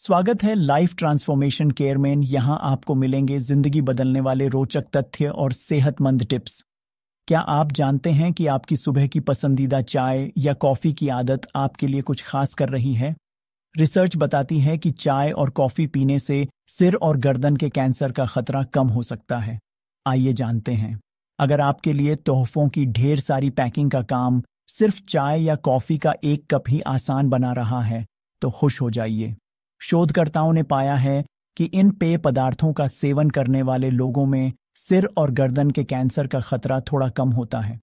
स्वागत है life transformation care में। यहाँ आपको मिलेंगे जिंदगी बदलने वाले रोचक तथ्य और सेहतमंद टिप्स। क्या आप जानते हैं कि आपकी सुबह की पसंदीदा चाय या कॉफ़ी की आदत आपके लिए कुछ खास कर रही है? रिसर्च बताती है कि चाय और कॉफ़ी पीने से सिर और गर्दन के कैंसर का खतरा कम हो सकता है। आइए जानते हैं। अगर आपके लिए तोहफों की ढेर सारी पैकिंग का काम सिर्फ चाय या कॉफ़ी का एक कप ही आसान बना रहा है, तो खुश हो जाइए। शोधकर्ताओं ने पाया है कि इन पेय पदार्थों का सेवन करने वाले लोगों में सिर और गर्दन के कैंसर का खतरा थोड़ा कम होता है।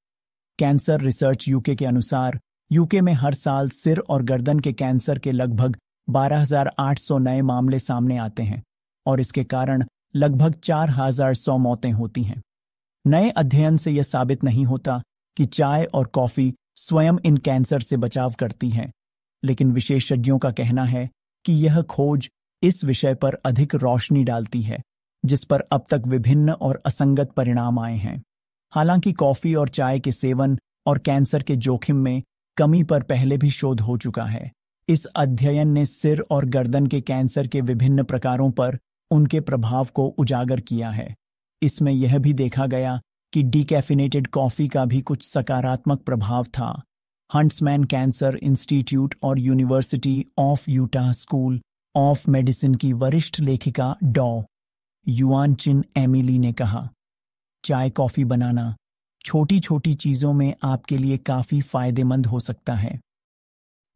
कैंसर रिसर्च यूके के अनुसार यूके में हर साल सिर और गर्दन के कैंसर के लगभग 12,800 नए मामले सामने आते हैं और इसके कारण लगभग 4,100 मौतें होती हैं। नए अध्ययन से यह साबित नहीं होता कि चाय और कॉफ़ी स्वयं इन कैंसर से बचाव करती हैं, लेकिन विशेषज्ञों का कहना है कि यह खोज इस विषय पर अधिक रोशनी डालती है, जिस पर अब तक विभिन्न और असंगत परिणाम आए हैं। हालांकि कॉफ़ी और चाय के सेवन और कैंसर के जोखिम में कमी पर पहले भी शोध हो चुका है। इस अध्ययन ने सिर और गर्दन के कैंसर के विभिन्न प्रकारों पर उनके प्रभाव को उजागर किया है। इसमें यह भी देखा गया कि डीकैफिनेटेड कॉफ़ी का भी कुछ सकारात्मक प्रभाव था। हंट्समैन कैंसर इंस्टीट्यूट और university of Utah school of medicine की वरिष्ठ लेखिका डॉ. युआन चिन एमिली ने कहा, चाय कॉफ़ी बनाना छोटी छोटी चीज़ों में आपके लिए काफ़ी फायदेमंद हो सकता है।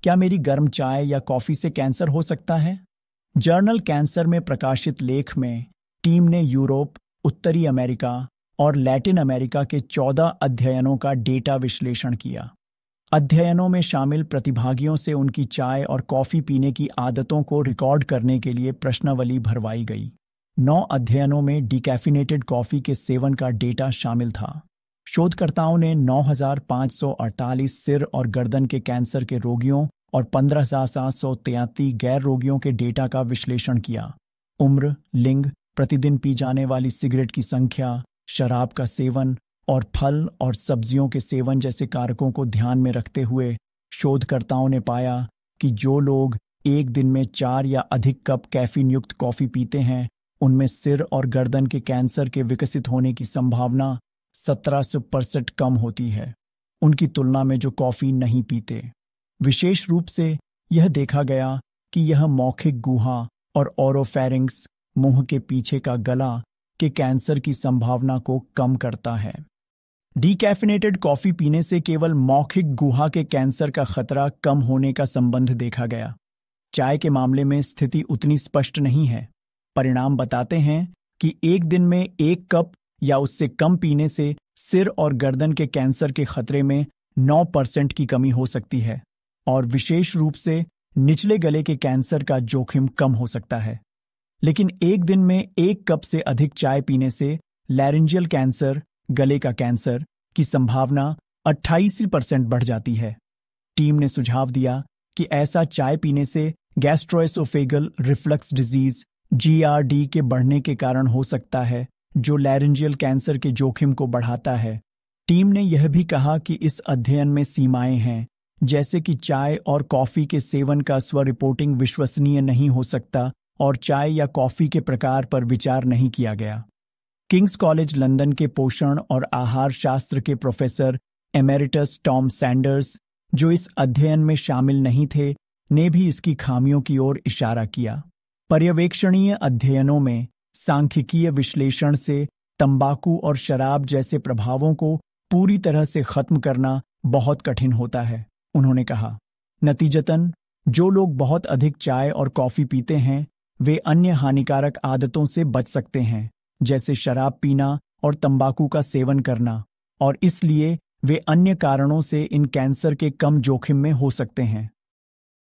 क्या मेरी गर्म चाय या कॉफ़ी से कैंसर हो सकता है? जर्नल कैंसर में प्रकाशित लेख में टीम ने यूरोप, उत्तरी अमेरिका और लैटिन अमेरिका के 14 अध्ययनों का डेटा विश्लेषण किया। अध्ययनों में शामिल प्रतिभागियों से उनकी चाय और कॉफ़ी पीने की आदतों को रिकॉर्ड करने के लिए प्रश्नावली भरवाई गई। 9 अध्ययनों में डीकैफिनेटेड कॉफ़ी के सेवन का डेटा शामिल था। शोधकर्ताओं ने 9,548 सिर और गर्दन के कैंसर के रोगियों और 15,733 गैर रोगियों के डेटा का विश्लेषण किया। उम्र, लिंग, प्रतिदिन पी जाने वाली सिगरेट की संख्या, शराब का सेवन और फल और सब्जियों के सेवन जैसे कारकों को ध्यान में रखते हुए शोधकर्ताओं ने पाया कि जो लोग एक दिन में 4 या अधिक कप कैफीन युक्त कॉफ़ी पीते हैं, उनमें सिर और गर्दन के कैंसर के विकसित होने की संभावना 17% कम होती है, उनकी तुलना में जो कॉफ़ी नहीं पीते। विशेष रूप से यह देखा गया कि यह मौखिक गुहा और ओरोफैरिंक्स, मुंह के पीछे का गला, के कैंसर की संभावना को कम करता है। डीकैफिनेटेड कॉफ़ी पीने से केवल मौखिक गुहा के कैंसर का खतरा कम होने का संबंध देखा गया। चाय के मामले में स्थिति उतनी स्पष्ट नहीं है। परिणाम बताते हैं कि एक दिन में 1 कप या उससे कम पीने से सिर और गर्दन के कैंसर के खतरे में 9% की कमी हो सकती है और विशेष रूप से निचले गले के कैंसर का जोखिम कम हो सकता है। लेकिन एक दिन में 1 कप से अधिक चाय पीने से लैरिंजियल कैंसर, गले का कैंसर की संभावना 28% बढ़ जाती है। टीम ने सुझाव दिया कि ऐसा चाय पीने से गैस्ट्रोएसोफेगल रिफ्लक्स डिजीज (GERD) के बढ़ने के कारण हो सकता है, जो लैरिंजियल कैंसर के जोखिम को बढ़ाता है। टीम ने यह भी कहा कि इस अध्ययन में सीमाएं हैं, जैसे कि चाय और कॉफ़ी के सेवन का स्व-रिपोर्टिंग विश्वसनीय नहीं हो सकता और चाय या कॉफ़ी के प्रकार पर विचार नहीं किया गया। किंग्स कॉलेज लंदन के पोषण और आहार शास्त्र के प्रोफेसर एमेरिटस टॉम सैंडर्स, जो इस अध्ययन में शामिल नहीं थे, ने भी इसकी खामियों की ओर इशारा किया। पर्यवेक्षणीय अध्ययनों में सांख्यिकीय विश्लेषण से तंबाकू और शराब जैसे प्रभावों को पूरी तरह से खत्म करना बहुत कठिन होता है, उन्होंने कहा। नतीजतन, जो लोग बहुत अधिक चाय और कॉफ़ी पीते हैं, वे अन्य हानिकारक आदतों से बच सकते हैं, जैसे शराब पीना और तंबाकू का सेवन करना, और इसलिए वे अन्य कारणों से इन कैंसर के कम जोखिम में हो सकते हैं।